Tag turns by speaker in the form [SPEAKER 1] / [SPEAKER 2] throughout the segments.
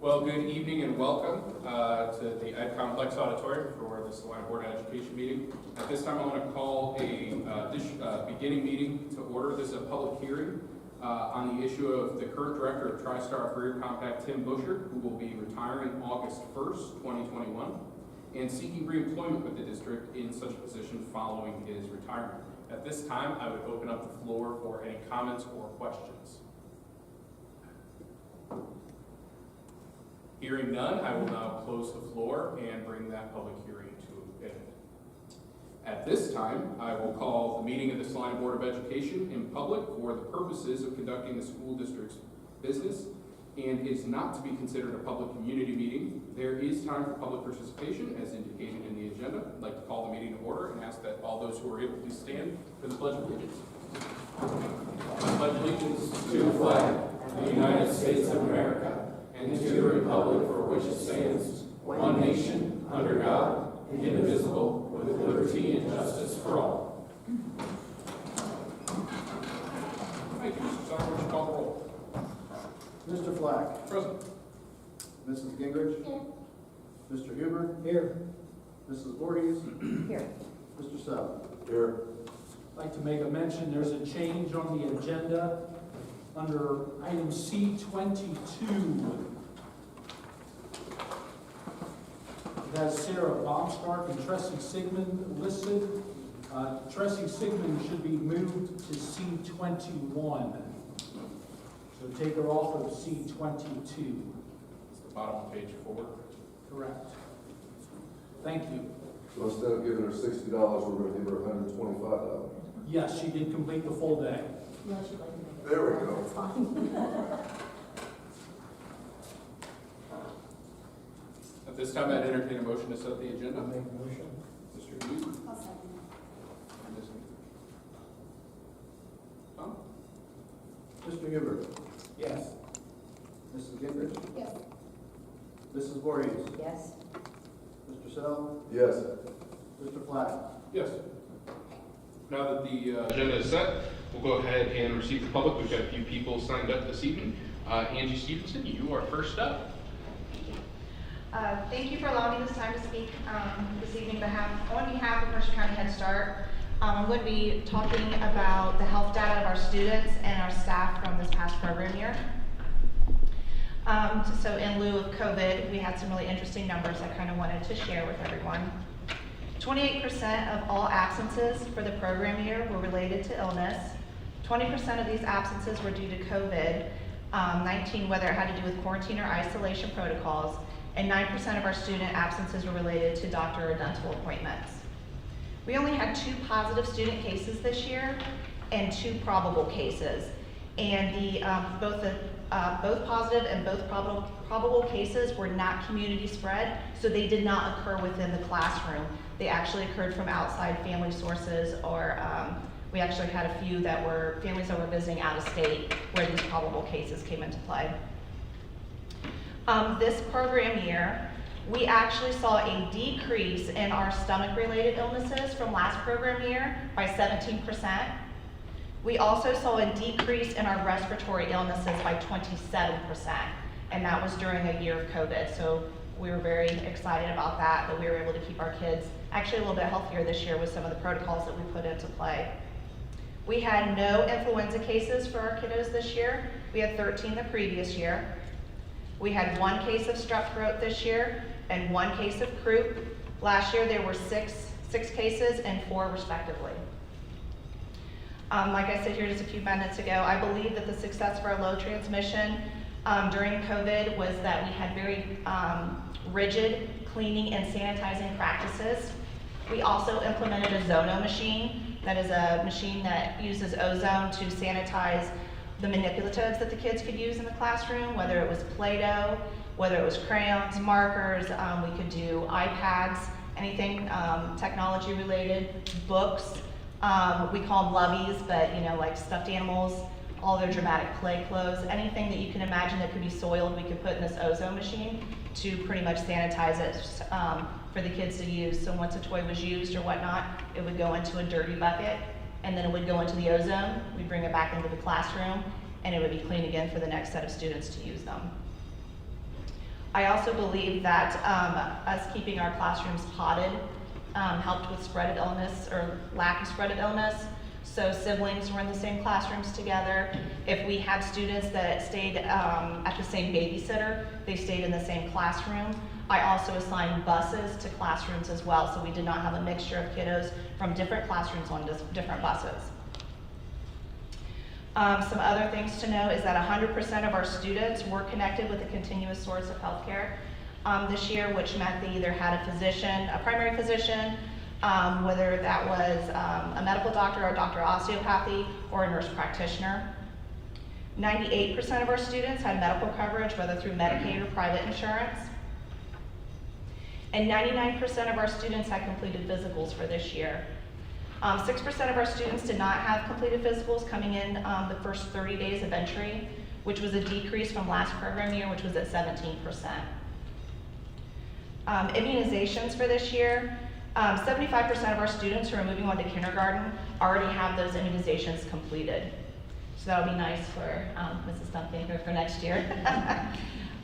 [SPEAKER 1] Well, good evening and welcome to the Ed Complex Auditorium for the Celina Board of Education meeting. At this time, I want to call a beginning meeting to order. This is a public hearing on the issue of the current director of TriStar Career Compact, Tim Busher, who will be retiring August 1st, 2021, and seeking reemployment with the district in such a position following his retirement. At this time, I would open up the floor for any comments or questions. Hearing none, I will now close the floor and bring that public hearing to an end. At this time, I will call the meeting of the Celina Board of Education in public for the purposes of conducting the school district's business and is not to be considered a public community meeting. There is time for public participation as indicated in the agenda. I'd like to call the meeting to order and ask that all those who are able to stand for the Pledge of Allegiance. I pledge allegiance to the flag of the United States of America and to the republic for which it stands, one nation, under God, indivisible, with liberty and justice for all. Thank you, Mr. Sarver. Would you call the roll?
[SPEAKER 2] Mr. Flack.
[SPEAKER 1] Present.
[SPEAKER 2] Mrs. Gingrich.
[SPEAKER 3] Here.
[SPEAKER 2] Mr. Huber.
[SPEAKER 4] Here.
[SPEAKER 2] Mrs. Voorhees.
[SPEAKER 3] Here.
[SPEAKER 2] Mr. Sell.
[SPEAKER 4] Here. I'd like to make a mention, there's a change on the agenda under item C22. It has Sarah Baumstark and Tressie Sigmund listed. Tressie Sigmund should be moved to C21. So take her off of C22.
[SPEAKER 1] It's the bottom of page 4.
[SPEAKER 4] Correct. Thank you.
[SPEAKER 5] So instead of giving her $60, we're going to give her $125.
[SPEAKER 4] Yes, she did complete the full day.
[SPEAKER 3] No, she'd like to make it.
[SPEAKER 5] There we go.
[SPEAKER 3] That's fine.
[SPEAKER 1] At this time, I'd entertain a motion to set the agenda.
[SPEAKER 4] Make a motion.
[SPEAKER 1] Mr. Hughes.
[SPEAKER 3] I'll second.
[SPEAKER 1] And Ms. Tom?
[SPEAKER 2] Mr. Huber.
[SPEAKER 4] Yes.
[SPEAKER 2] Mrs. Gingrich.
[SPEAKER 3] Yes.
[SPEAKER 2] Mrs. Voorhees.
[SPEAKER 3] Yes.
[SPEAKER 2] Mr. Sell.
[SPEAKER 5] Yes.
[SPEAKER 2] Mr. Flack.
[SPEAKER 1] Yes. Now that the agenda is set, we'll go ahead and receive the public. We've got a few people signed up this evening. Angie Stevenson, you are first up.
[SPEAKER 6] Thank you for allowing me this time to speak this evening on behalf of Mercer County Head Start. I'm going to be talking about the health data of our students and our staff from this past program year. So in lieu of COVID, we had some really interesting numbers I kind of wanted to share with everyone. 28% of all absences for the program year were related to illness. 20% of these absences were due to COVID, 19 whether it had to do with quarantine or isolation protocols, and 9% of our student absences were related to doctor or dental appointments. We only had 2 positive student cases this year and 2 probable cases. And both positive and both probable cases were not community spread, so they did not occur within the classroom. They actually occurred from outside family sources, or we actually had a few that were families that were visiting out of state where these probable cases came into play. This program year, we actually saw a decrease in our stomach-related illnesses from last program year by 17%. We also saw a decrease in our respiratory illnesses by 27%, and that was during a year of COVID. So we were very excited about that we were able to keep our kids actually a little bit healthier this year with some of the protocols that we put into play. We had no influenza cases for our kiddos this year. We had 13 the previous year. We had 1 case of strep throat this year and 1 case of croup. Last year there were six cases and 4 respectively. Like I said here just a few minutes ago, I believe that the success of our low transmission during COVID was that we had very rigid cleaning and sanitizing practices. We also implemented a Zono machine. That is a machine that uses ozone to sanitize the manipulatives that the kids could use in the classroom, whether it was Play-Doh, whether it was crayons, markers, we could do iPads, anything technology related, books, we call them loveys, but like stuffed animals, all their dramatic play clothes, anything that you can imagine that could be soiled, we could put in this ozone machine to pretty much sanitize it for the kids to use. So once a toy was used or whatnot, it would go into a dirty bucket, and then it would go into the ozone. We'd bring it back into the classroom, and it would be clean again for the next set of students to use them. I also believe that us keeping our classrooms potted helped with spread of illness or lack of spread of illness. So siblings were in the same classrooms together. If we had students that stayed at the same babysitter, they stayed in the same classroom. I also assigned buses to classrooms as well, so we did not have a mixture of kiddos from different classrooms on different buses. Some other things to know is that 100% of our students were connected with a continuous source of healthcare this year, which meant they either had a physician, a primary physician, whether that was a medical doctor or a doctor of osteopathy or a nurse practitioner. 98% of our students had medical coverage, whether through Medicaid or private insurance. And 99% of our students had completed physicals for this year. 6% of our students did not have completed physicals coming in the first 30 days of entry, which was a decrease from last program year, which was at 17%. Immunizations for this year, 75% of our students who are moving on to kindergarten already have those immunizations completed. So that'll be nice for Mrs. Duncan for next year.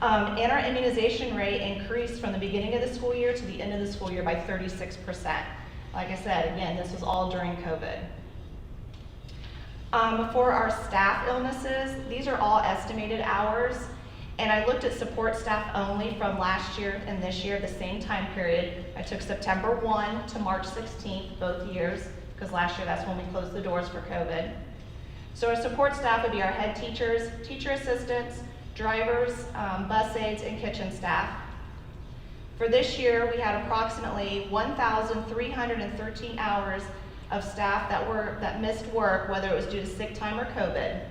[SPEAKER 6] And our immunization rate increased from the beginning of the school year to the end of the school year by 36%. Like I said, again, this was all during COVID. For our staff illnesses, these are all estimated hours. And I looked at support staff only from last year and this year, the same time period. I took September 1 to March 16th, both years, because last year that's when we closed the doors for COVID. So our support staff would be our head teachers, teacher assistants, drivers, bus aides, and kitchen staff. For this year, we had approximately 1,313 hours of staff that missed work, whether it was due to sick time or COVID.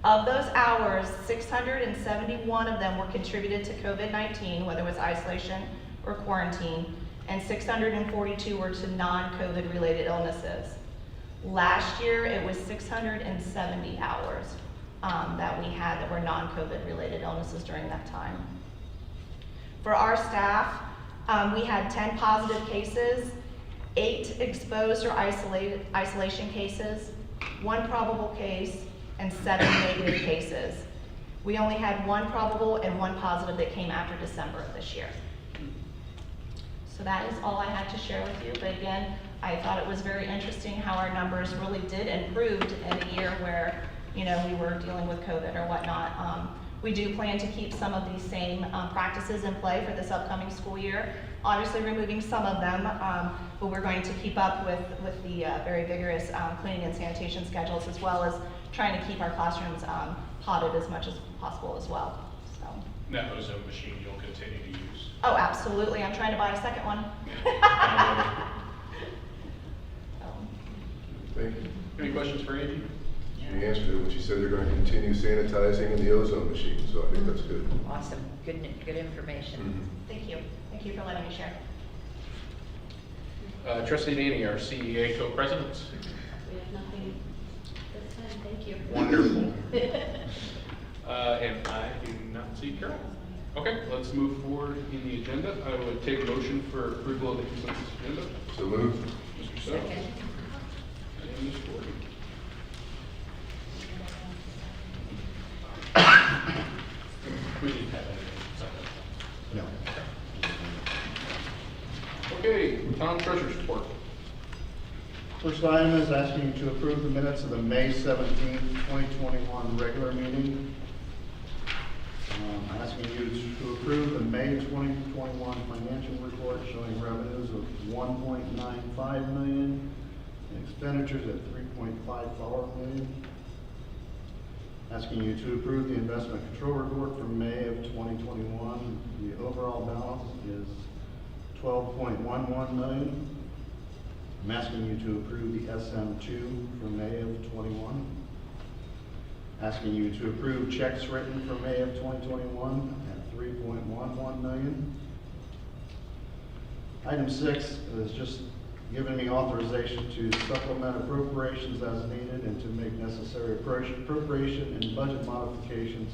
[SPEAKER 6] Of those hours, 671 of them were contributed to COVID-19, whether it was isolation or quarantine, and 642 were to non-COVID related illnesses. Last year, it was 670 hours that we had that were non-COVID related illnesses during that time. For our staff, we had 10 positive cases, 8 exposed or isolation cases, 1 probable case, and 7 negative cases. We only had 1 probable and 1 positive that came after December of this year. So that is all I had to share with you, but again, I thought it was very interesting how our numbers really did improve in a year where, you know, we were dealing with COVID or whatnot. We do plan to keep some of these same practices in play for this upcoming school year. Obviously removing some of them, but we're going to keep up with the very vigorous cleaning and sanitation schedules, as well as trying to keep our classrooms potted as much as possible as well. So.
[SPEAKER 1] That ozone machine you'll continue to use.
[SPEAKER 6] Oh, absolutely. I'm trying to buy a second one.
[SPEAKER 5] Thank you.
[SPEAKER 1] Any questions for Angie?
[SPEAKER 5] She answered it when she said they're going to continue sanitizing in the ozone machine, so I think that's good.
[SPEAKER 3] Awesome, good information.
[SPEAKER 6] Thank you. Thank you for letting me share.
[SPEAKER 1] Trustee Danny, our CEA co-president.
[SPEAKER 3] We have nothing this time, thank you.
[SPEAKER 1] Wonderful. And I do not see Carol. Okay, let's move forward in the agenda. I would take a motion for approval of the consensus agenda.
[SPEAKER 5] So moved.
[SPEAKER 1] Mr. Sell.
[SPEAKER 3] Second.
[SPEAKER 1] And Ms. Gordon. We didn't have anything.
[SPEAKER 2] No.
[SPEAKER 1] Okay, town treasurer's report.
[SPEAKER 2] First item is asking you to approve the minutes of the May 17, 2021 regular meeting. Asking you to approve the May 2021 financial report showing revenues of $1.95 million and expenditures at $3.54 million. Asking you to approve the investment control report for May of 2021. The overall balance is $12.11 million. I'm asking you to approve the SM2 for May of 21. Asking you to approve checks written for May of 2021 at $3.11 million. Item 6 is just giving me authorization to supplement appropriations as needed and to make necessary appropriation and budget modifications,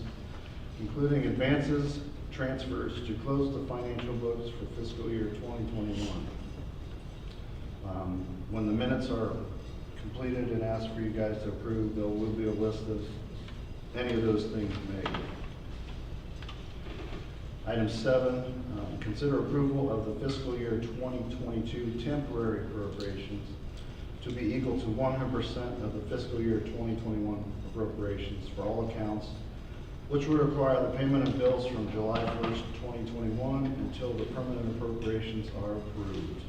[SPEAKER 2] including advances, transfers to close the financial books for fiscal year 2021. When the minutes are completed and asked for you guys to approve, there will be a list of any of those things made. Item 7, consider approval of the fiscal year 2022 temporary appropriations to be equal to 100% of the fiscal year 2021 appropriations for all accounts, which would require the payment of bills from July 1st, 2021 until the permanent appropriations are approved.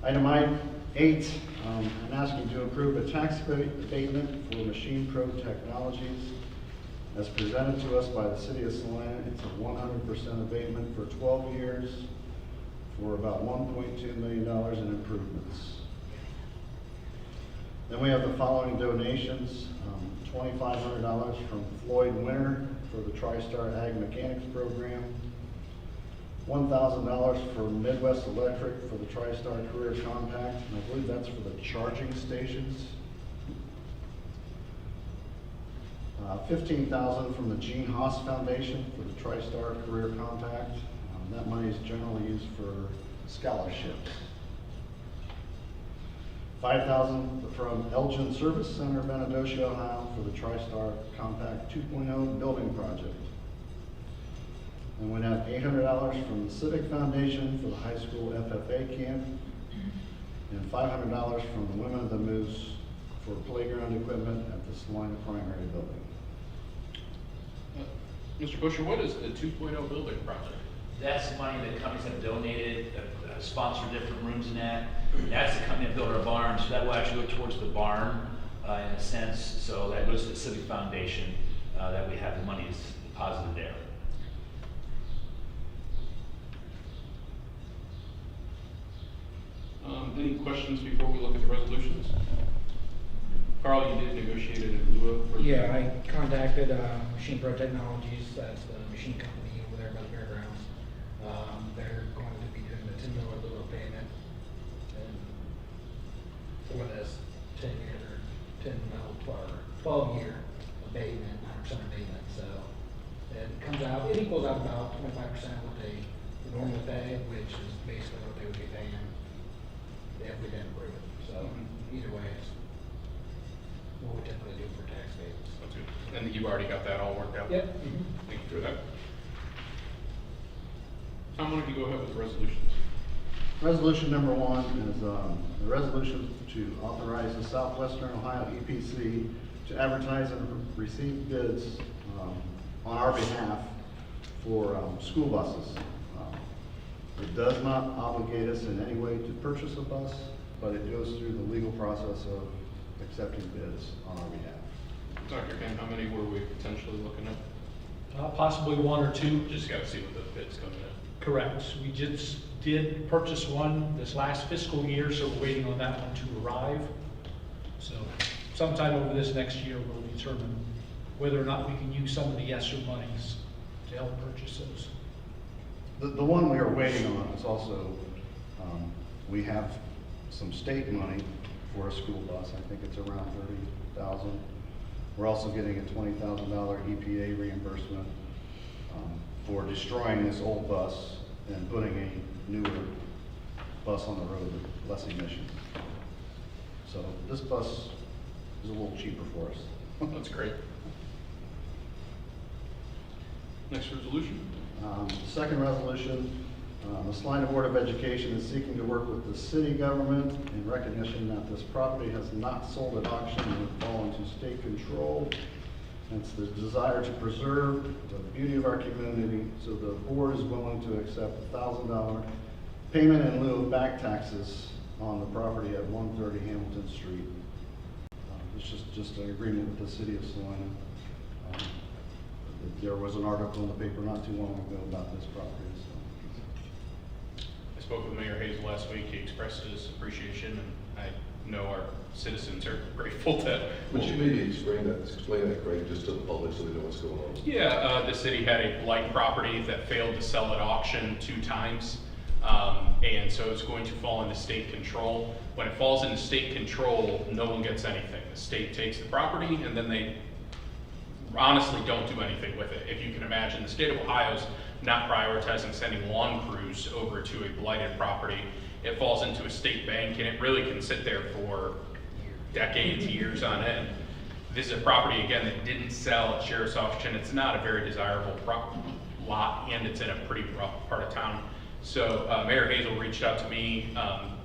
[SPEAKER 2] Item 8, I'm asking to approve a tax abatement for Machine Pro Technologies. As presented to us by the City of Celina, it's a 100% abatement for 12 years for about $1.2 million in improvements. Then we have the following donations, $2,500 from Floyd Winter for the TriStar Ag Mechanics Program, $1,000 for Midwest Electric for the TriStar Career Compact, and I believe that's for the charging stations. $15,000 from the Gene Haas Foundation for the TriStar Career Compact. That money is generally used for scholarships. $5,000 from Elgin Service Center, Benedosha, Ohio for the TriStar Compact 2.0 building project. And we have $800 from the Civic Foundation for the high school FFA camp, and $500 from the Women of the Moose for playground equipment at the Celina Primary Building.
[SPEAKER 1] Mr. Busher, what is the 2.0 building project?
[SPEAKER 7] That's the money that companies have donated, sponsored different rooms in that. That's the company that built our barn, so that will actually go towards the barn in a sense. So that goes to the Civic Foundation that we have the money is deposited there.
[SPEAKER 1] Any questions before we look at the resolutions? Carl, you did negotiate it in lieu of?
[SPEAKER 8] Yeah, I contacted Machine Pro Technologies, that's the machine company over there by the fairgrounds. They're going to be doing the $10 million little payment and for this 12-year abatement, 100% abatement. So it comes out, it equals out about 25% what they would normally pay, which is basically what they would be paying if we didn't approve it. So either way, it's what we typically do for tax abatements.
[SPEAKER 1] That's good. And you've already got that all worked out?
[SPEAKER 8] Yep.
[SPEAKER 1] Thank you for that. Tom, why don't you go ahead with the resolutions?
[SPEAKER 2] Resolution number 1 is the resolution to authorize the Southwestern Ohio EPC to advertise and receive bids on our behalf for school buses. It does not obligate us in any way to purchase a bus, but it goes through the legal process of accepting bids on our behalf.
[SPEAKER 1] Dr. Ken, how many were we potentially looking at?
[SPEAKER 4] Possibly 1 or 2.
[SPEAKER 1] Just got to see what the bid's coming in.
[SPEAKER 4] Correct. We just did purchase one this last fiscal year, so we're waiting on that one to arrive. So sometime over this next year, we'll determine whether or not we can use some of the ESSER monies to help purchase those.
[SPEAKER 2] The one we are waiting on is also, we have some state money for a school bus. I think it's around $30,000. We're also getting a $20,000 EPA reimbursement for destroying this old bus and putting a newer bus on the road with less emissions. So this bus is a little cheaper for us.
[SPEAKER 1] That's great. Next resolution?
[SPEAKER 2] Second resolution, the Celina Board of Education is seeking to work with the city government in recognition that this property has not sold at auction and would fall into state control. It's the desire to preserve the beauty of our community, so the board is willing to accept a $1,000 payment in lieu of back taxes on the property at 130 Hamilton Street. It's just an agreement with the city of Celina. There was an article in the paper not too long ago about this property. So.
[SPEAKER 1] I spoke with Mayor Hayes last week. He expressed his appreciation, and I know our citizens are grateful that.
[SPEAKER 5] Would you maybe explain that, Craig, just to the public so they know what's going on?
[SPEAKER 1] Yeah, the city had a blight property that failed to sell at auction 2 times. And so it's going to fall into state control. When it falls into state control, no one gets anything. The state takes the property and then they honestly don't do anything with it. If you can imagine, the state of Ohio's not prioritizing sending lawn crews over to a blighted property. It falls into a state bank and it really can sit there for decades, years on end. This is a property, again, that didn't sell at Sheriff's Auction. It's not a very desirable lot, and it's in a pretty rough part of town. So Mayor Hazel reached out to me.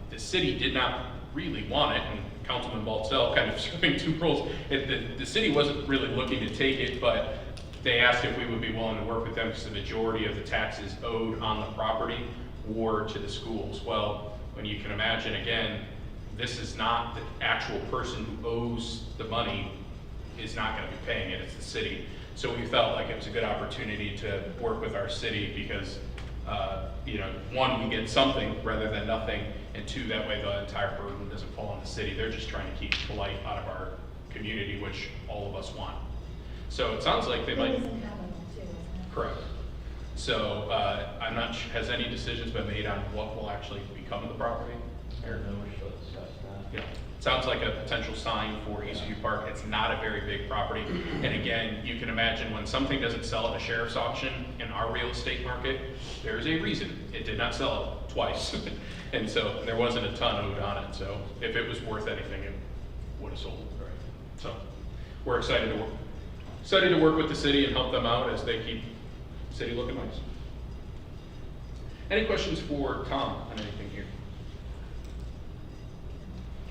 [SPEAKER 1] The city did not really want it, and Councilman Baltzell kind of serving two roles. The city wasn't really looking to take it, but they asked if we would be willing to work with them because the majority of the taxes owed on the property were to the schools. Well, when you can imagine, again, this is not the actual person who owes the money is not going to be paying it, it's the city. So we felt like it was a good opportunity to work with our city because, you know, one, we get something rather than nothing, and two, that way the entire burden doesn't fall on the city. They're just trying to keep blight out of our community, which all of us want. So it sounds like they might.
[SPEAKER 3] It is inhabitable too, isn't it?
[SPEAKER 1] Correct. So I'm not, has any decisions been made on what will actually become of the property?
[SPEAKER 7] Or no, we're still discussing that.
[SPEAKER 1] Yeah, sounds like a potential sign for Eastview Park. It's not a very big property. And again, you can imagine when something doesn't sell at a sheriff's auction in our real estate market, there's a reason. It did not sell twice. And so there wasn't a ton owed on it. So if it was worth anything, it would have sold. Right. So we're excited to work with the city and help them out as they keep the city looking nice. Any questions for Tom on anything here?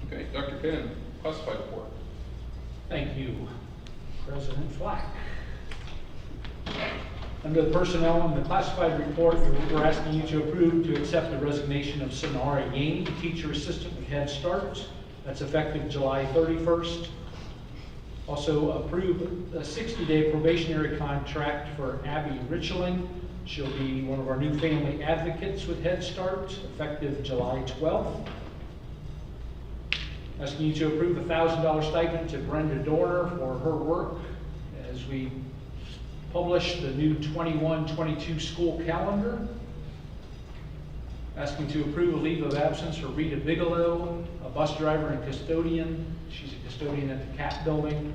[SPEAKER 1] Okay, Dr. Penn, classified report.
[SPEAKER 4] Thank you, President Flack. Under the personnel and the classified report, we're asking you to approve to accept the resignation of Sonara Yaney, teacher assistant with Head Start. That's effective July 31st. Also approve a 60-day probationary contract for Abby Richling. She'll be one of our new family advocates with Head Start, effective July 12th. Asking you to approve a $1,000 stipend to Brenda Dorner for her work as we publish the new 21-22 school calendar. Asking to approve a leave of absence for Rita Bigelow, a bus driver and custodian. She's a custodian at the CAP building,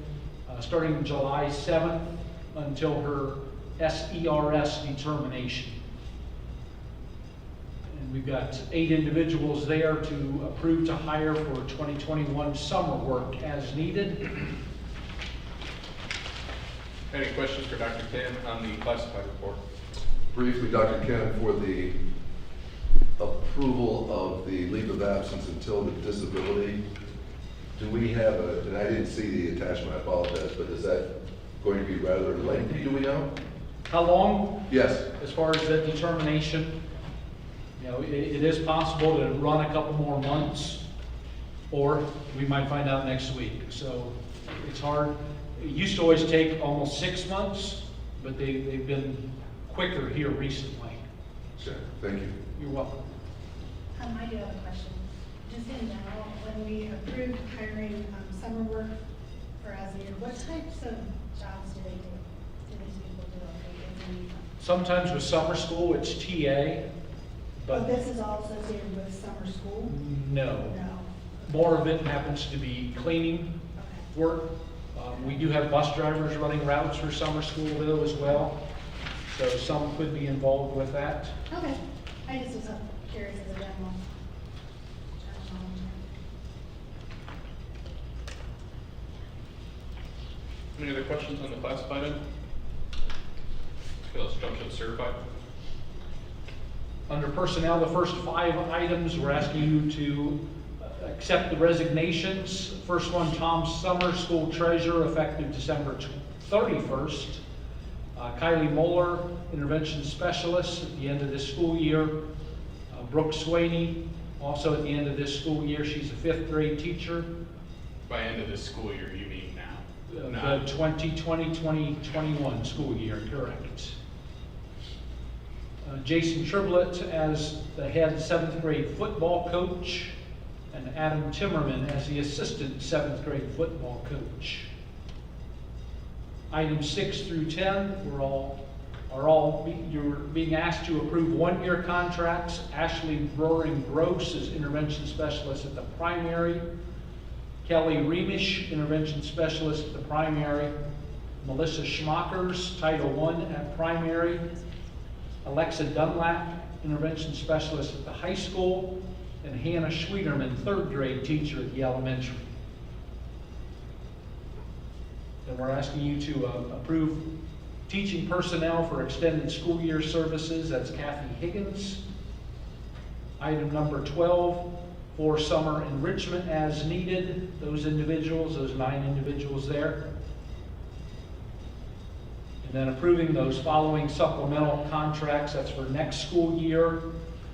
[SPEAKER 4] starting July 7th until her SERS determination. And we've got 8 individuals there to approve to hire for 2021 summer work as needed.
[SPEAKER 1] Any questions for Dr. Ken on the classified report?
[SPEAKER 5] Briefly, Dr. Ken, for the approval of the leave of absence until the disability, do we have a, and I didn't see the attachment, I apologize, but is that going to be rather lengthy, do we know?
[SPEAKER 4] How long?
[SPEAKER 5] Yes.
[SPEAKER 4] As far as that determination, you know, it is possible to run a couple more months, or we might find out next week. So it's hard. It used to always take almost 6 months, but they've been quicker here recently.
[SPEAKER 5] Okay, thank you.
[SPEAKER 4] You're welcome.
[SPEAKER 3] I do have a question. Just in general, when we approved hiring summer work for as needed, what types of jobs do they do? Do these people do? Okay,
[SPEAKER 4] Sometimes with summer school, it's TA,
[SPEAKER 3] but
[SPEAKER 4] but
[SPEAKER 3] this is all associated with summer school?
[SPEAKER 4] no.
[SPEAKER 3] No.
[SPEAKER 4] More of it happens to be cleaning
[SPEAKER 3] Okay.
[SPEAKER 4] work. We do have bus drivers running routes for summer school though as well. So some could be involved with that.
[SPEAKER 3] Okay. I just was curious as a general.
[SPEAKER 1] Any other questions on the classified end? Okay, let's jump to the certified.
[SPEAKER 4] Under personnel, the first 5 items, we're asking you to accept the resignations. First one, Tom Summer, school treasurer, effective December 31st. Kylie Moeller, intervention specialist at the end of this school year. Brooke Swaney, also at the end of this school year. She's a 5th grade teacher.
[SPEAKER 1] By end of this school year, you mean now?
[SPEAKER 4] The 2020-2021 school year, correct. Jason Triblett as the head 7th grade football coach, and Adam Timmerman as the assistant 7th grade football coach. Items 6 through 10 you're being asked to approve 1-year contracts. Ashley Roaring Gross is intervention specialist at the primary. Kelly Remish, intervention specialist at the primary. Melissa Schmackers, Title I at primary. Alexa Dunlap, intervention specialist at the high school. And Hannah Schwederman, 3rd grade teacher at the elementary. And we're asking you to approve teaching personnel for extended school year services. That's Kathy Higgins. Item number 12, for summer enrichment as needed. Those individuals, those 9 individuals there. And then approving those following supplemental contracts. That's for next school year.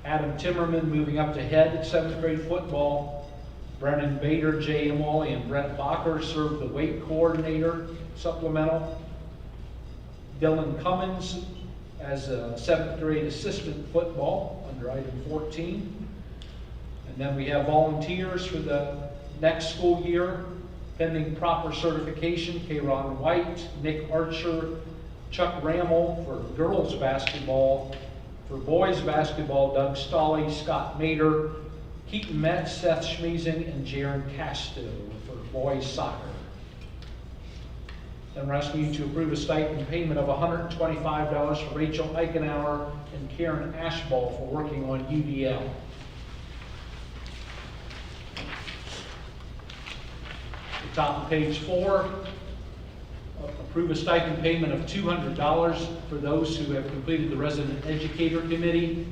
[SPEAKER 4] Adam Timmerman moving up to head at 7th grade football. Brennan Bader, Jay Emily, and Brett Bacher serve the weight coordinator supplemental. Dylan Cummins as a 7th grade assistant football under item 14. And then we have volunteers for the next school year, pending proper certification, Kayron White, Nick Archer, Chuck Rammel for girls basketball. For boys basketball, Doug Stolley, Scott Mater, Keaton Metz, Seth Schmeezing, and Jaron Casto for boys soccer. Then we're asking you to approve a stipend payment of $125 for Rachel Eichenauer and Karen Ashball for working on UDL. At the top of page 4, approve a stipend payment of $200 for those who have completed the Resident Educator Committee.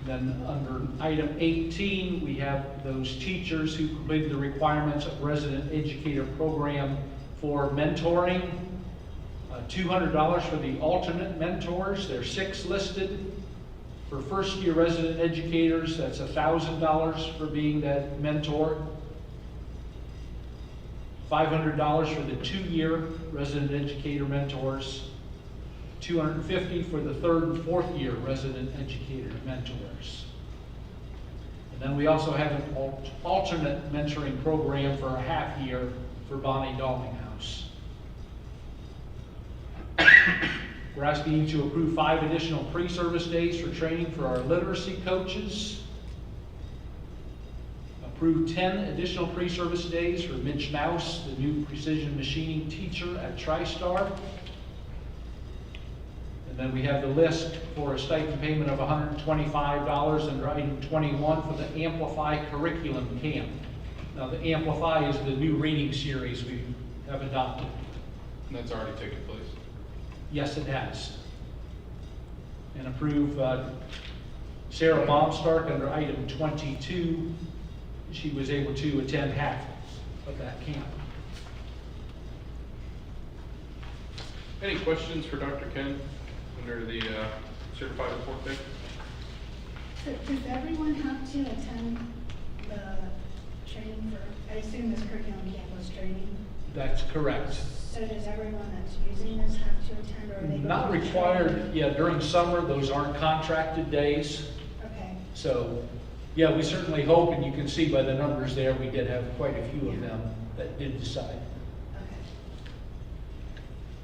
[SPEAKER 4] Then under item 18, we have those teachers who completed the requirements of Resident Educator Program for mentoring. $200 for the alternate mentors. There are 6 listed. For first-year resident educators, that's $1,000 for being that mentor. $500 for the 2-year resident educator mentors. $250 for the 3rd and 4th year resident educator mentors. And then we also have an alternate mentoring program for a half year for Bonnie Dallinghouse. We're asking you to approve 5 additional pre-service days for training for our literacy coaches. Approve 10 additional pre-service days for Mitch Mouse, the new precision machining teacher at TriStar. And then we have the list for a stipend payment of $125 under item 21 for the Amplify Curriculum Camp. Now the Amplify is the new reading series we have adopted.
[SPEAKER 1] And that's already taken place.
[SPEAKER 4] Yes, it has. And approve Sarah Baumstark under item 22. She was able to attend half of that camp.
[SPEAKER 1] Any questions for Dr. Ken under the certified report thing?
[SPEAKER 3] So does everyone have to attend the training for, I assume this curriculum campus training?
[SPEAKER 4] That's correct.
[SPEAKER 3] So does everyone that's using this have to attend, or are they going
[SPEAKER 4] Not
[SPEAKER 3] to
[SPEAKER 4] required,
[SPEAKER 3] training?
[SPEAKER 4] yeah, during summer, those aren't contracted days.
[SPEAKER 3] Okay,
[SPEAKER 4] So, yeah, we certainly hope, and you can see by the numbers there, we did have quite a few of them that did decide.
[SPEAKER 3] okay.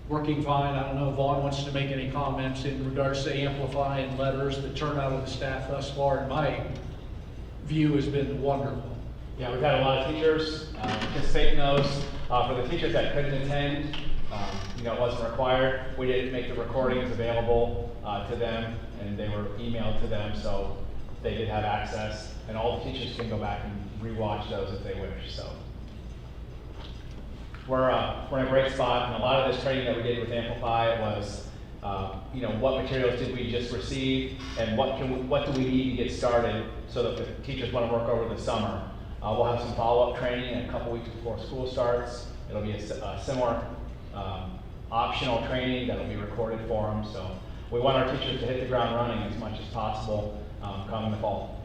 [SPEAKER 4] Working fine. I don't know if Vaughn wants to make any comments in regards to Amplify and letters. The turnout of the staff thus far, in my view, has been wonderful.
[SPEAKER 9] Yeah, we've had a lot of teachers participate in those. For the teachers that couldn't attend, it wasn't required. We didn't make the recordings available to them, and they were emailed to them, so they did have access. And all the teachers can go back and rewatch those if they wish. So we're in a great spot, and a lot of this training that we did with Amplify was, what materials did we just receive, and what do we need to get started so that the teachers want to work over the summer. We'll have some follow-up training in a couple weeks before school starts. It'll be a similar optional training that'll be recorded for them. So we want our teachers to hit the ground running as much as possible come in the fall.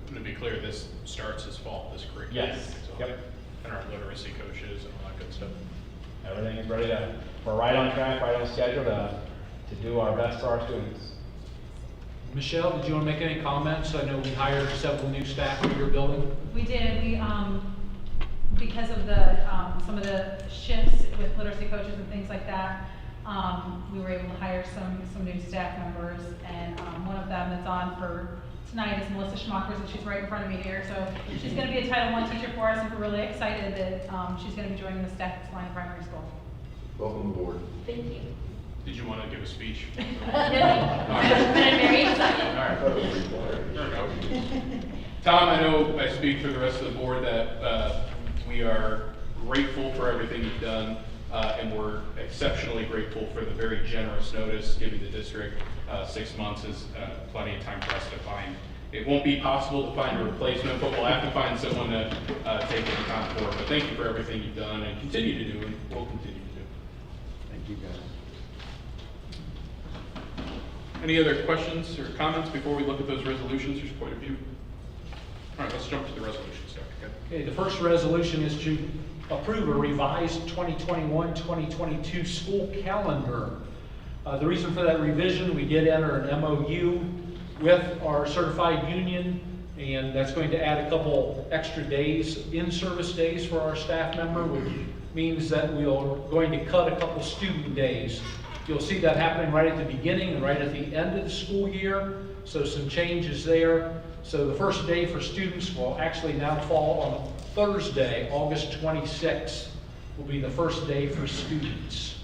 [SPEAKER 1] And to be clear, this starts this fall, this curriculum.
[SPEAKER 9] Yes.
[SPEAKER 1] So,
[SPEAKER 9] Yep.
[SPEAKER 1] And our literacy coaches and all that good stuff.
[SPEAKER 9] Everything is ready we're right on track, right on schedule to do our best for our students.
[SPEAKER 4] Michelle, did you want to make any comments? I know we hired several new staff for your building.
[SPEAKER 10] We did. We, because of the, some of the shifts with literacy coaches and things like that, we were able to hire some new staff members. And one of them that's on for tonight is Melissa Schmuckers, and she's right in front of me here. So she's going to be a Title I teacher for us, and we're really excited that she's going to be joining the staff at Celina Primary School.
[SPEAKER 5] Welcome aboard.
[SPEAKER 10] Thank you.
[SPEAKER 1] Did you want to give a speech?
[SPEAKER 10] But I'm very excited.
[SPEAKER 1] All right.
[SPEAKER 5] That was required.
[SPEAKER 1] There we go. Tom, I know I speak for the rest of the board that We are grateful for everything you've done, and we're exceptionally grateful for the very generous notice giving the district. 6 months is plenty of time for us to find. It won't be possible to find a replacement, but we'll have to find someone to take the time for it. But thank you for everything you've done and continue to do, and will continue to do.
[SPEAKER 2] Thank you, guys.
[SPEAKER 1] Any other questions or comments before we look at those resolutions? There's quite a few. All right, let's jump to the resolutions, Dr. Kemp.
[SPEAKER 4] Okay, the first resolution is to approve a revised 2021-2022 school calendar. The reason for that revision, we did enter an MOU with our certified union, and that's going to add a couple extra days, in-service days for our staff member, which means that we are going to cut a couple student days. You'll see that happening right at the beginning and right at the end of the school year, so some changes there. So the first day for students will actually now fall on Thursday, August 26th, will be the first day for students.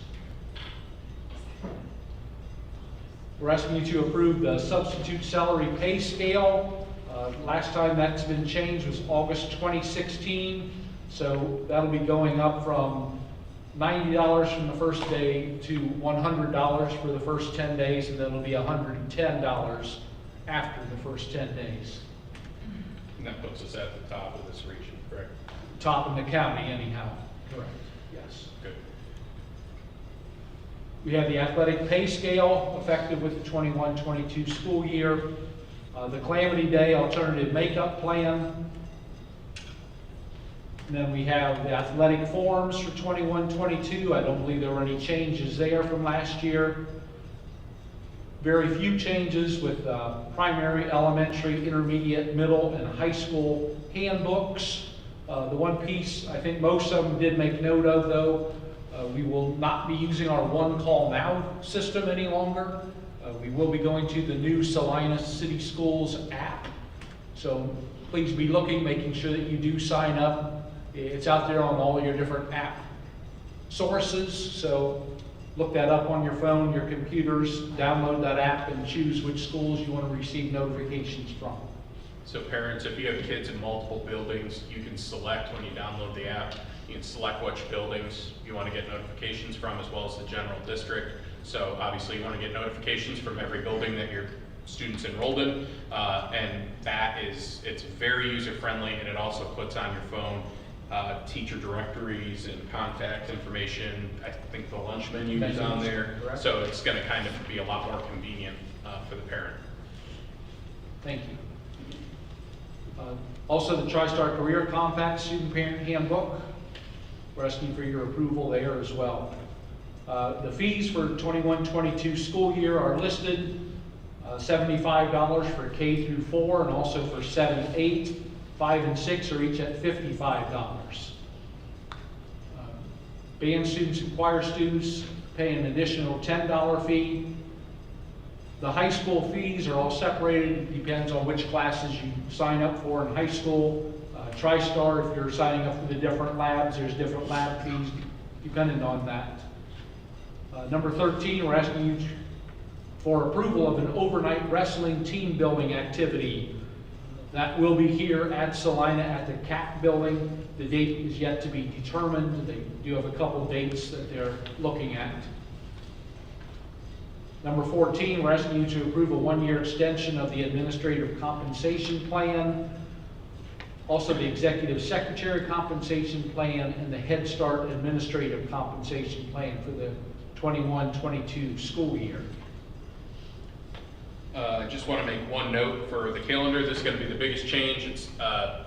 [SPEAKER 4] We're asking you to approve the substitute salary pay scale. Last time that's been changed was August 2016, so that'll be going up from $90 from the first day to $100 for the first 10 days, and then it'll be $110 after the first 10 days.
[SPEAKER 1] And that puts us at the top of this region, correct?
[SPEAKER 4] Top in the county anyhow. Correct. Yes.
[SPEAKER 1] Good.
[SPEAKER 4] We have the athletic pay scale effective with the 21-22 school year. The Calamity Day alternative makeup plan. And then we have the athletic forms for 21-22. I don't believe there were any changes there from last year. Very few changes with primary, elementary, intermediate, middle, and high school handbooks. The one piece I think most of them did make note of, though, we will not be using our One Call Now system any longer. We will be going to the new Celina City Schools app. So please be looking, making sure that you do sign up. It's out there on all your different app sources. So look that up on your phone, your computers, download that app, and choose which schools you want to receive notifications from.
[SPEAKER 1] So parents, if you have kids in multiple buildings, you can select when you download the app, you can select which buildings you want to get notifications from, as well as the general district. So obviously you want to get notifications from every building that your students enrolled in, and it's very user-friendly, and it also puts on your phone teacher directories and contact information. I think the lunch menu is on there.
[SPEAKER 4] Correct.
[SPEAKER 1] So it's going to kind of be a lot more convenient for the parent.
[SPEAKER 4] Thank you. Also, the TriStar Career Compact Student Parent Handbook. We're asking for your approval there as well. The fees for 21-22 school year are listed. $75 for K through 4, and also for 7, 8, 5, and 6 are each at $55. Band students and choir students pay an additional $10 fee. The high school fees are all separated. It depends on which classes you sign up for in high school. TriStar, if you're signing up for the different labs, there's different lab fees depending on that. Number 13, we're asking you for approval of an overnight wrestling team building activity. That will be here at Celina at the CAP building. The date is yet to be determined. They do have a couple dates that they're looking at. Number 14, we're asking you to approve a 1-year extension of the administrative compensation plan, also the executive secretary compensation plan, and the Head Start administrative compensation plan for the 21-22 school year.
[SPEAKER 1] I just want to make one note for the calendar. This is going to be the biggest change. It's,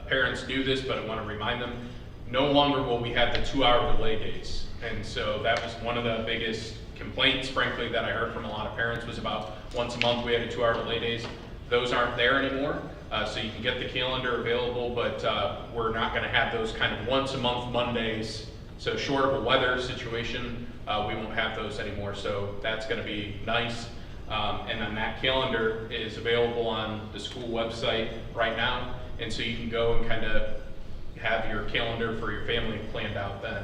[SPEAKER 1] parents knew this, but I want to remind them, no longer will we have the 2-hour delay days. And so that was one of the biggest complaints, frankly, that I heard from a lot of parents, was about once a month we had a 2-hour delay days. Those aren't there anymore. So you can get the calendar available, but we're not going to have those kind of once a month Mondays. So short of a weather situation, we won't have those anymore. So that's going to be nice. And then that calendar is available on the school website right now. And so you can go and kind of have your calendar for your family planned out then.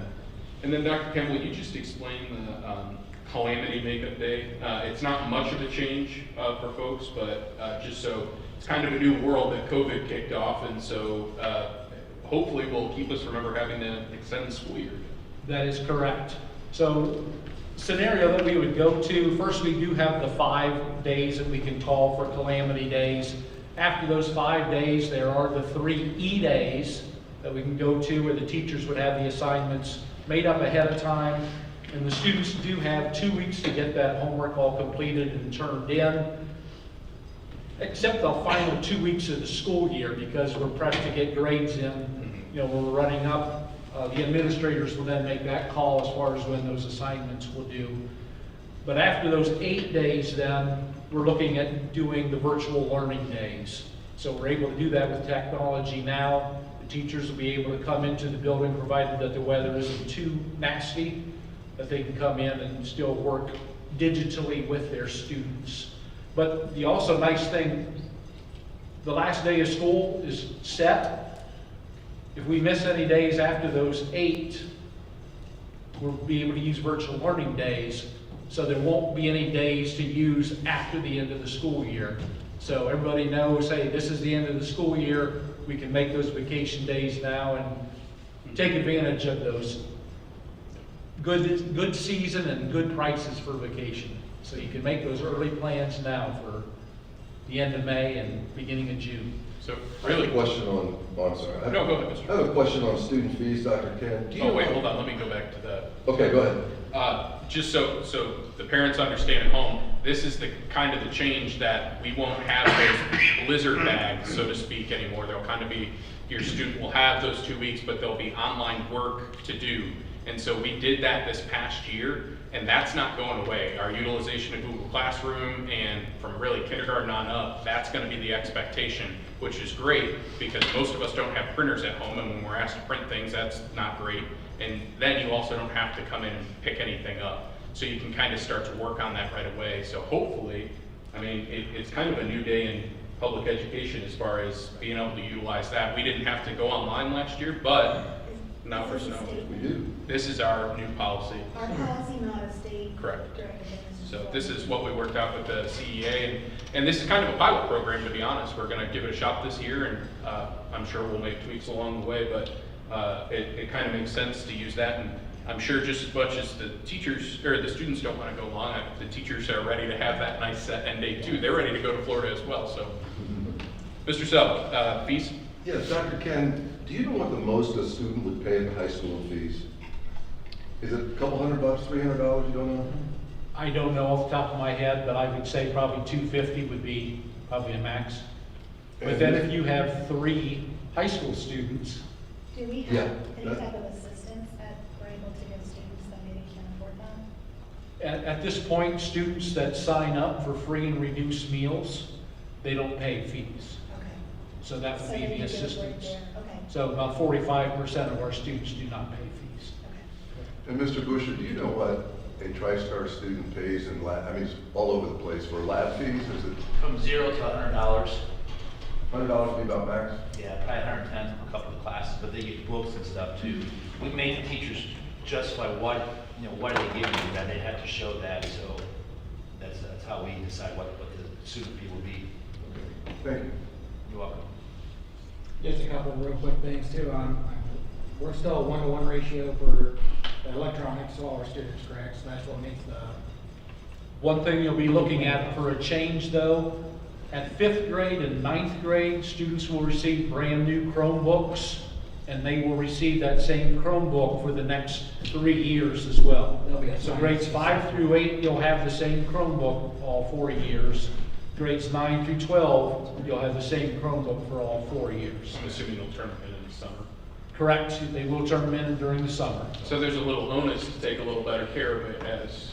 [SPEAKER 1] And then Dr. Kemp, will you just explain the Calamity Makeup Day? It's not much of a change for folks, but just so it's kind of a new world that COVID kicked off. And so hopefully will keep us from ever having to extend the school year.
[SPEAKER 4] That is correct. So scenario that we would go to, first we do have the 5 days that we can call for calamity days. After those 5 days, there are the 3 E days that we can go to where the teachers would have the assignments made up ahead of time. And the students do have 2 weeks to get that homework all completed and turned in, except the final 2 weeks of the school year, because we're pressed to get grades in. You know, we're running up. The administrators will then make that call as far as when those assignments will due. But after those 8 days then, we're looking at doing the virtual learning days. So we're able to do that with technology now. The teachers will be able to come into the building, provided that the weather isn't too nasty, that they can come in and still work digitally with their students. But the also nice thing, the last day of school is set. If we miss any days after those 8, we'll be able to use virtual learning days, so there won't be any days to use after the end of the school year. So everybody knows, hey, this is the end of the school year, we can make those vacation days now and take advantage of those good season and good prices for vacation. So you can make those early plans now for the end of May and beginning of June.
[SPEAKER 1] So
[SPEAKER 5] I have
[SPEAKER 1] really,
[SPEAKER 5] a question on, I'm sorry.
[SPEAKER 1] No, go ahead, Mr.
[SPEAKER 5] I have a question on student fees, Dr. Ken. Do you
[SPEAKER 1] oh
[SPEAKER 5] know
[SPEAKER 1] wait,
[SPEAKER 5] what-
[SPEAKER 1] hold on, let me go back to that.
[SPEAKER 5] Okay, go ahead.
[SPEAKER 1] Just so the parents understand at home, this is the kind of the change that we won't have those blizzard bags, so to speak, anymore. They'll kind of be, your student will have those 2 weeks, but there'll be online work to do. And so we did that this past year, and that's not going away. Our utilization of Google Classroom and from really kindergarten on up, that's gonna be the expectation, which is great because most of us don't have printers at home, and when we're asked to print things, that's not great. And then you also don't have to come in and pick anything up. So you can kind of start to work on that right away. So hopefully, I mean, it's kind of a new day in public education as far as being able to utilize that. We didn't have to go online last year, but not for snow.
[SPEAKER 5] We do.
[SPEAKER 1] This is our new policy.
[SPEAKER 3] Our policy, not a state.
[SPEAKER 1] Correct.
[SPEAKER 3] directed thing.
[SPEAKER 1] So this is what we worked out with the CEA, and this is kind of a pilot program, to be honest. We're gonna give it a shot this year, and I'm sure we'll make tweaks along the way, but it kind of makes sense to use that, and I'm sure just as much as the teachers, or the students don't wanna go long, the teachers are ready to have that nice set end date too. They're ready to go to Florida as well, so. Mr. Selk, fees?
[SPEAKER 5] Yes, Dr. Ken, do you know what the most a student would pay in high school fees? Is it a couple $100, $300, you don't know?
[SPEAKER 4] I don't know off the top of my head, but I would say probably $250 would be probably a max. But then if you have 3 high school students,
[SPEAKER 3] Do we
[SPEAKER 5] Yeah,
[SPEAKER 3] have any
[SPEAKER 5] that-
[SPEAKER 3] type of assistance that we're able to give students that maybe can't afford that?
[SPEAKER 4] at this point, students that sign up for free and reduced meals, they don't pay fees.
[SPEAKER 3] Okay.
[SPEAKER 4] So that
[SPEAKER 3] So
[SPEAKER 4] would be
[SPEAKER 3] then
[SPEAKER 4] the
[SPEAKER 3] you get a break
[SPEAKER 4] assistance.
[SPEAKER 3] there. Okay,
[SPEAKER 4] So about 45% of our students do not pay fees.
[SPEAKER 3] okay.
[SPEAKER 5] And Mr. Busher, do you know what a TriStar student pays in lab, I mean, it's all over the place, for lab fees, is it
[SPEAKER 7] From $0 to $100.
[SPEAKER 5] $100 would be about max?
[SPEAKER 7] Yeah, probably 110 for a couple of classes, but they get books and stuff too. We made the teachers justify what are they giving you, that they had to show that, so that's how we decide what the student fee will be.
[SPEAKER 5] Thank you.
[SPEAKER 7] You're welcome.
[SPEAKER 8] Just a couple of real quick things too. We're still a 1-to-1 ratio for electronics, so all our students, correct? So that's what makes the,
[SPEAKER 4] One thing you'll be looking at for a change though, at 5th grade and 9th grade, students will receive brand new Chromebooks, and they will receive that same Chromebook for the next 3 years as well.
[SPEAKER 8] They'll be
[SPEAKER 4] So
[SPEAKER 8] assigned.
[SPEAKER 4] grades 5 through 8, you'll have the same Chromebook all 4 years. Grades 9 through 12, you'll have the same Chromebook for all 4 years.
[SPEAKER 1] I'm assuming you'll turn them in the summer.
[SPEAKER 4] Correct, they will turn them in during the summer.
[SPEAKER 1] So there's a little onus to take a little better care of it as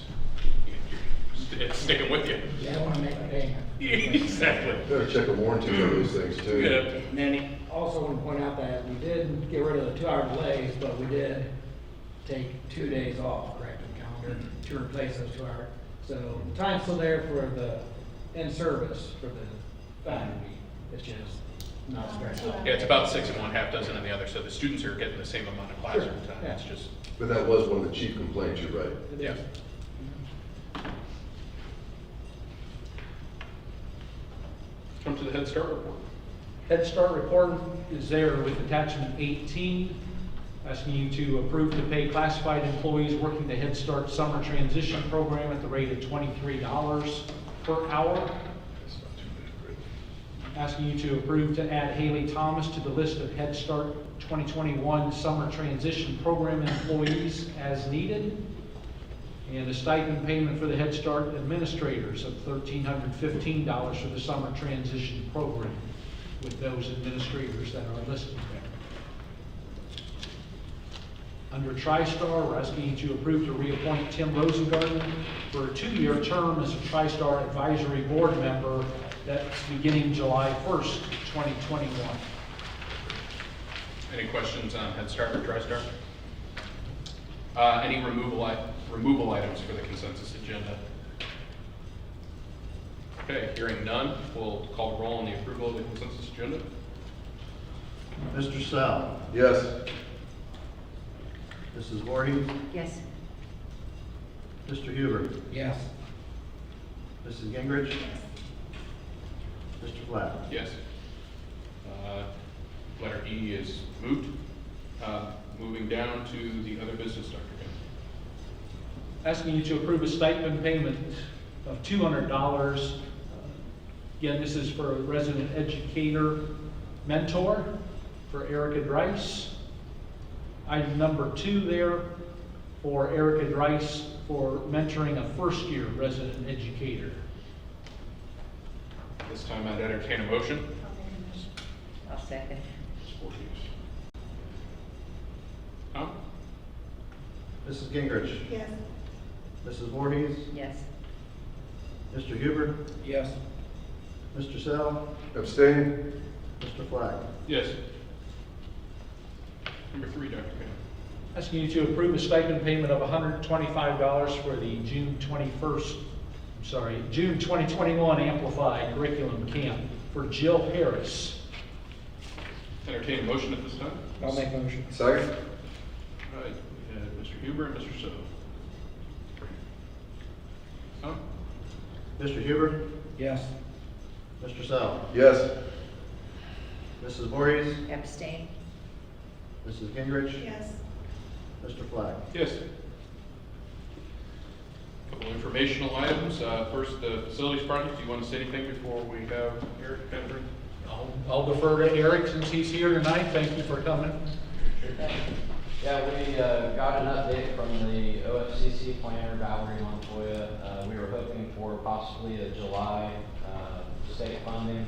[SPEAKER 1] it's sticking with you.
[SPEAKER 8] you don't want to make a payment.
[SPEAKER 1] Exactly.
[SPEAKER 5] Better check the warranties on those things too.
[SPEAKER 1] Yeah.
[SPEAKER 8] And then also want to point out that we did get rid of the 2-hour delays, but we did take 2 days off, correct, in the calendar to replace those 2 hours. So the time's still there for the in-service for the faculty. It's just not stretched out.
[SPEAKER 1] Yeah, it's about 6 in one, half dozen in the other, so the students are getting the same amount of classroom time.
[SPEAKER 8] Yeah.
[SPEAKER 1] It's just,
[SPEAKER 5] But that was one of the chief complaints, you're right.
[SPEAKER 1] yeah. Come to the Head Start report.
[SPEAKER 4] Head Start report is there with attachment 18, asking you to approve to pay classified employees working the Head Start Summer Transition Program at the rate of $23 per hour. Asking you to approve to add Haley Thomas to the list of Head Start 2021 Summer Transition Program employees as needed. And a stipend payment for the Head Start administrators of $1,315 for the Summer Transition Program with those administrators that are listed there. Under TriStar, we're asking you to approve to reappoint Tim Rosengarten for a 2-year term as a TriStar Advisory Board member that's beginning July 1st, 2021.
[SPEAKER 1] Any questions on Head Start or TriStar? Any removal items for the consensus agenda? Okay, hearing none, we'll call the roll on the approval of the consensus agenda.
[SPEAKER 2] Mr. Sal.
[SPEAKER 5] Yes.
[SPEAKER 2] Mrs. Voorhees.
[SPEAKER 11] Yes.
[SPEAKER 2] Mr. Huber.
[SPEAKER 8] Yes.
[SPEAKER 2] Mrs. Gingrich. Mr. Flatt.
[SPEAKER 1] Yes. Letter E is moved. Moving down to the other business, Dr. Kim.
[SPEAKER 4] Asking you to approve a stipend payment of $200. Again, this is for a resident educator mentor for Erica Drice. Item number 2 there for Erica Drice for mentoring a first-year resident educator.
[SPEAKER 1] This time I'd entertain a motion.
[SPEAKER 3] I'll make a motion.
[SPEAKER 11] I'll second.
[SPEAKER 1] Tom?
[SPEAKER 2] Mrs. Gingrich.
[SPEAKER 3] Yes.
[SPEAKER 2] Mrs. Voorhees.
[SPEAKER 11] Yes.
[SPEAKER 2] Mr. Huber.
[SPEAKER 8] Yes.
[SPEAKER 2] Mr. Sal.
[SPEAKER 5] Abstain?
[SPEAKER 2] Mr. Flatt.
[SPEAKER 1] Yes. Number 3, Dr. Kim.
[SPEAKER 4] Asking you to approve a stipend payment of $125 for the June 2021 Amplified Curriculum Camp for Jill Harris.
[SPEAKER 1] Entertain a motion at this time.
[SPEAKER 8] I'll make a motion.
[SPEAKER 5] Second?
[SPEAKER 1] All right, we had Mr. Huber and Mr. Soto. Tom?
[SPEAKER 2] Mr. Huber.
[SPEAKER 8] Yes.
[SPEAKER 2] Mr. Sal.
[SPEAKER 5] Yes.
[SPEAKER 2] Mrs. Voorhees.
[SPEAKER 11] Abstain.
[SPEAKER 2] Mrs. Gingrich.
[SPEAKER 3] Yes.
[SPEAKER 2] Mr. Flatt.
[SPEAKER 1] Yes. Couple informational items. First, the facilities project. Do you want to say anything before we have Eric Kendrick?
[SPEAKER 4] I'll defer to Eric since he's here tonight. Thank you for coming.
[SPEAKER 12] Yeah, we got an update from the OFCC planner, Valerie Montoya. We were hoping for possibly a July state funding.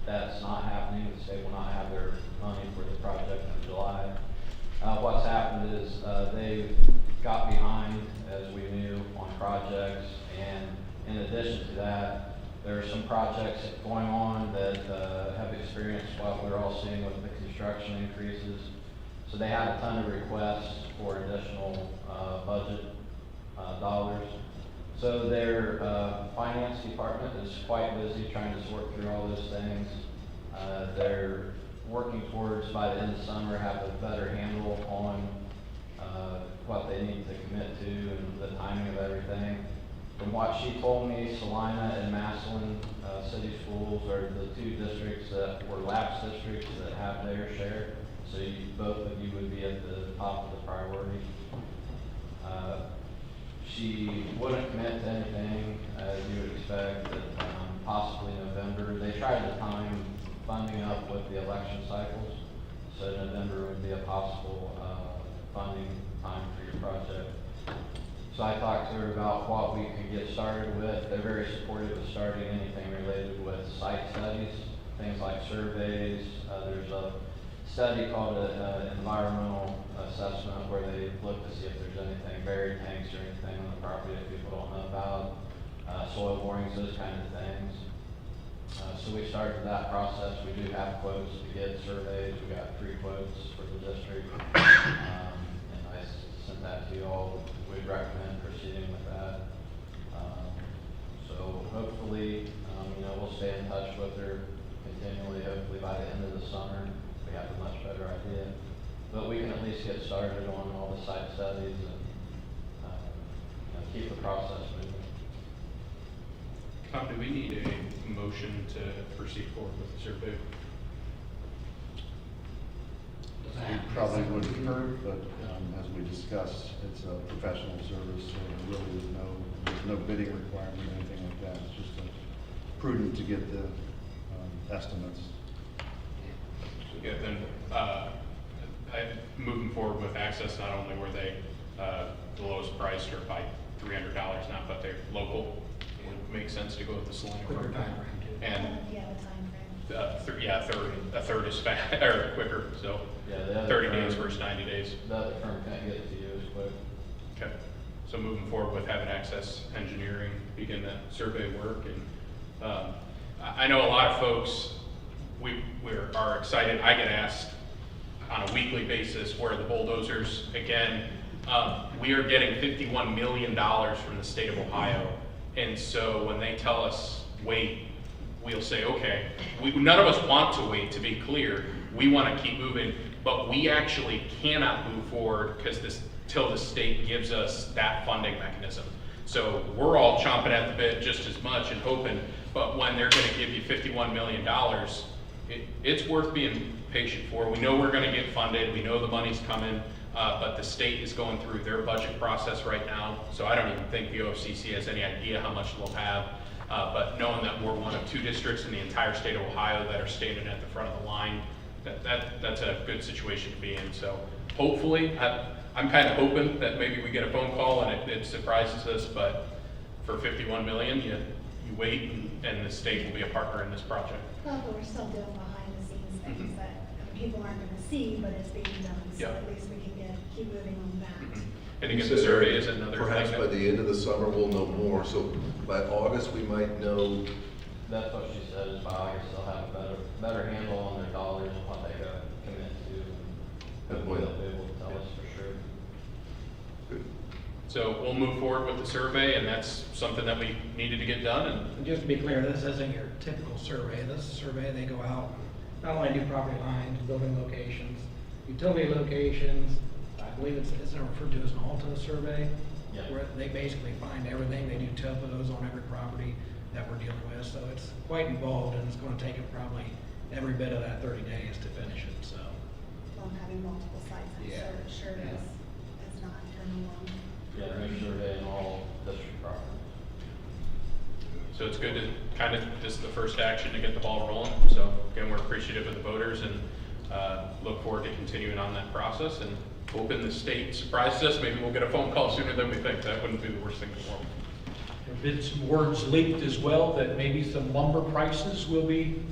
[SPEAKER 12] That's not happening. The state will not have their money for the project in July. What's happened is they got behind, as we knew, on projects, and in addition to that, there are some projects going on that have experienced what we're all seeing with the construction increases. So they had a ton of requests for additional budget dollars. So their finance department is quite busy trying to sort through all those things. They're working towards, by the end of summer, have a better handle on what they need to commit to and the timing of everything. From what she told me, Celina and Massillon city schools are the 2 districts that were lapse districts that have their share. So both of you would be at the top of the priority. She wouldn't commit to anything, as you would expect, that possibly November. They tried to time funding up with the election cycles, so November would be a possible funding time for your project. So I talked to her about what we could get started with. They're very supportive of starting anything related with site studies, things like surveys. There's a study called an environmental assessment where they look to see if there's anything, buried tanks or anything on the property that people don't know about, soil borings, those kind of things. So we started that process. We do have quotes to get surveys. We got 3 quotes for the district. And I sent that to you all. We'd recommend proceeding with that. So hopefully, we'll stay in touch with her continually. Hopefully by the end of the summer, we have a much better idea. But we can at least get started on all the site studies and keep the process moving.
[SPEAKER 1] Tom, do we need a motion to proceed forward with the survey?
[SPEAKER 2] We probably would have heard, but as we discussed, it's a professional service, so there really is there's no bidding requirement or anything like that. It's just prudent to get the estimates.
[SPEAKER 1] Yeah, then, moving forward with access, not only were they, the lowest priced or by $300 not, but they're local, it would make sense to go with the Celina.
[SPEAKER 8] Quicker time frame too.
[SPEAKER 1] And,
[SPEAKER 3] Yeah, the timeframe.
[SPEAKER 1] a third is fast, or quicker, so
[SPEAKER 12] Yeah, the other
[SPEAKER 1] 30
[SPEAKER 12] firm-
[SPEAKER 1] days versus 90 days.
[SPEAKER 12] The other firm can't get it to you as quick.
[SPEAKER 1] Okay, so moving forward with having Access Engineering begin that survey work, and I know a lot of folks, we are excited. I get asked on a weekly basis where the bulldozers, again, we are getting $51 million from the state of Ohio, and so when they tell us wait, we'll say, okay, none of us want to wait, to be clear. We want to keep moving, but we actually cannot move forward because till the state gives us that funding mechanism. So we're all chomping at the bit just as much and hoping, but when they're going to give you $51 million, it's worth being patient for. We know we're going to get funded. We know the money's coming, but the state is going through their budget process right now. So I don't even think the OFCC has any idea how much they'll have. But knowing that we're one of 2 districts in the entire state of Ohio that are standing at the front of the line, that's a good situation to be in. So hopefully, I'm kind of hoping that maybe we get a phone call and it surprises us, but for $51 million, you wait and the state will be a partner in this project.
[SPEAKER 3] Well, but we're still doing behind the scenes things that people aren't gonna see, but it's being done, so
[SPEAKER 1] Yeah.
[SPEAKER 3] at least we can keep moving on that.
[SPEAKER 1] And again, the survey is another thing.
[SPEAKER 5] Perhaps by the end of the summer, we'll know more, so by August, we might know.
[SPEAKER 12] That's what she said, is by August they'll have a better handle on their dollars and what they gotta commit to.
[SPEAKER 5] Good
[SPEAKER 12] Hopefully
[SPEAKER 5] point.
[SPEAKER 12] they'll be able to tell us for sure.
[SPEAKER 1] So we'll move forward with the survey, and that's something that we needed to get done.
[SPEAKER 8] And just to be clear, this isn't your typical survey. This is a survey, they go out, not only do property lines, building locations, utility locations, I believe it's referred to as an Alta survey.
[SPEAKER 12] Yeah.
[SPEAKER 8] Where they basically find everything, they do topos on every property that we're dealing with, so it's quite involved, and it's gonna take it probably every bit of that 30 days to finish it, so.
[SPEAKER 3] Well, having multiple sites, I'm
[SPEAKER 8] Yeah.
[SPEAKER 3] sure is not turning on.
[SPEAKER 12] Yeah, to make sure they in all district properties.
[SPEAKER 1] So it's good to kind of, this is the first action to get the ball rolling. So again, we're appreciative of the voters and look forward to continuing on that process and hoping the state surprises us. Maybe we'll get a phone call sooner than we think. That wouldn't be the worst thing in the world.
[SPEAKER 4] There have been some words leaked as well that maybe some lumber prices will be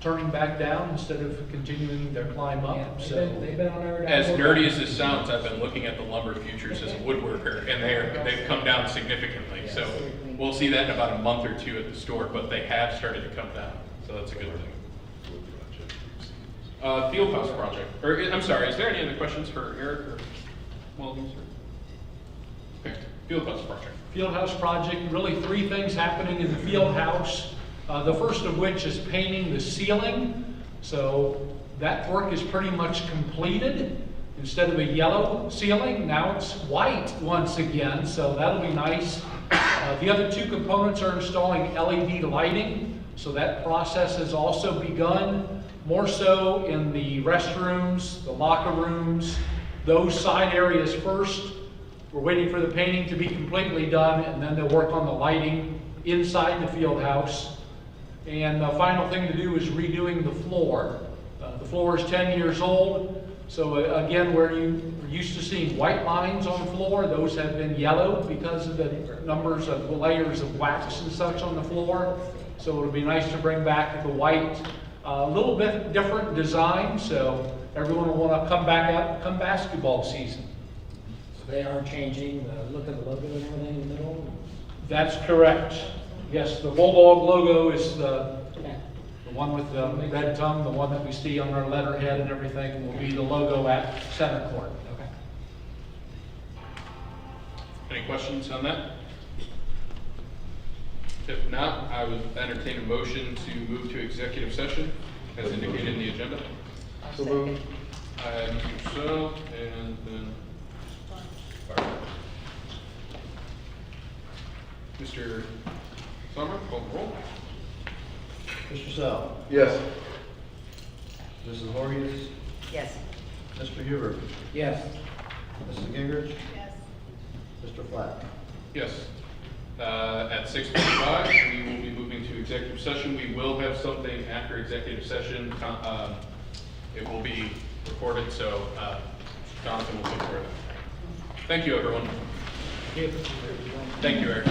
[SPEAKER 4] turning back down instead of continuing their climb
[SPEAKER 8] Yeah,
[SPEAKER 4] up,
[SPEAKER 8] they've
[SPEAKER 4] so.
[SPEAKER 8] been on there.
[SPEAKER 1] As nerdy as this sounds, I've been looking at the lumber futures as a woodworker, and they've come down significantly. So we'll see that in about a month or 2 at the store, but they have started to come down, so that's a good thing. Fieldhouse project, or I'm sorry, is there any other questions for Eric or Weldon, sir? Okay, Fieldhouse project.
[SPEAKER 4] Fieldhouse project, really 3 things happening in the field house. The first of which is painting the ceiling. So that work is pretty much completed. Instead of a yellow ceiling, now it's white once again, so that'll be nice. The other 2 components are installing LED lighting, so that process has also begun. More so in the restrooms, the locker rooms, those side areas first. We're waiting for the painting to be completely done, and then they'll work on the lighting inside the field house. And the final thing to do is redoing the floor. The floor is 10 years old, so again, where you are used to seeing white lines on the floor, those have been yellow because of the numbers of the layers of wax and such on the floor. So it'll be nice to bring back the white, a little bit different design, so everyone will want to come back out come basketball season.
[SPEAKER 8] So they are changing the look of the logo and everything in the middle?
[SPEAKER 4] That's correct. Yes, the Bulldog logo is the
[SPEAKER 8] Okay.
[SPEAKER 4] one with the red tongue, the one that we see on our letterhead and everything will be the logo at center court.
[SPEAKER 8] Okay.
[SPEAKER 1] Any questions on that? If not, I would entertain a motion to move to executive session as indicated in the agenda.
[SPEAKER 5] So moved.
[SPEAKER 1] So, and then Mr. Summer, call the roll.
[SPEAKER 2] Mr. Sell.
[SPEAKER 5] Yes.
[SPEAKER 2] Mrs. Voorhees.
[SPEAKER 6] Yes.
[SPEAKER 2] Mr. Huber.
[SPEAKER 8] Yes.
[SPEAKER 2] Mrs. Gingrich.
[SPEAKER 3] Yes.
[SPEAKER 2] Mr. Flatt.
[SPEAKER 1] Yes. At 6:45, we will be moving to executive session. We will have something after executive session. It will be recorded, so Jonathan will take care of that. Thank you, everyone. Thank you, Eric.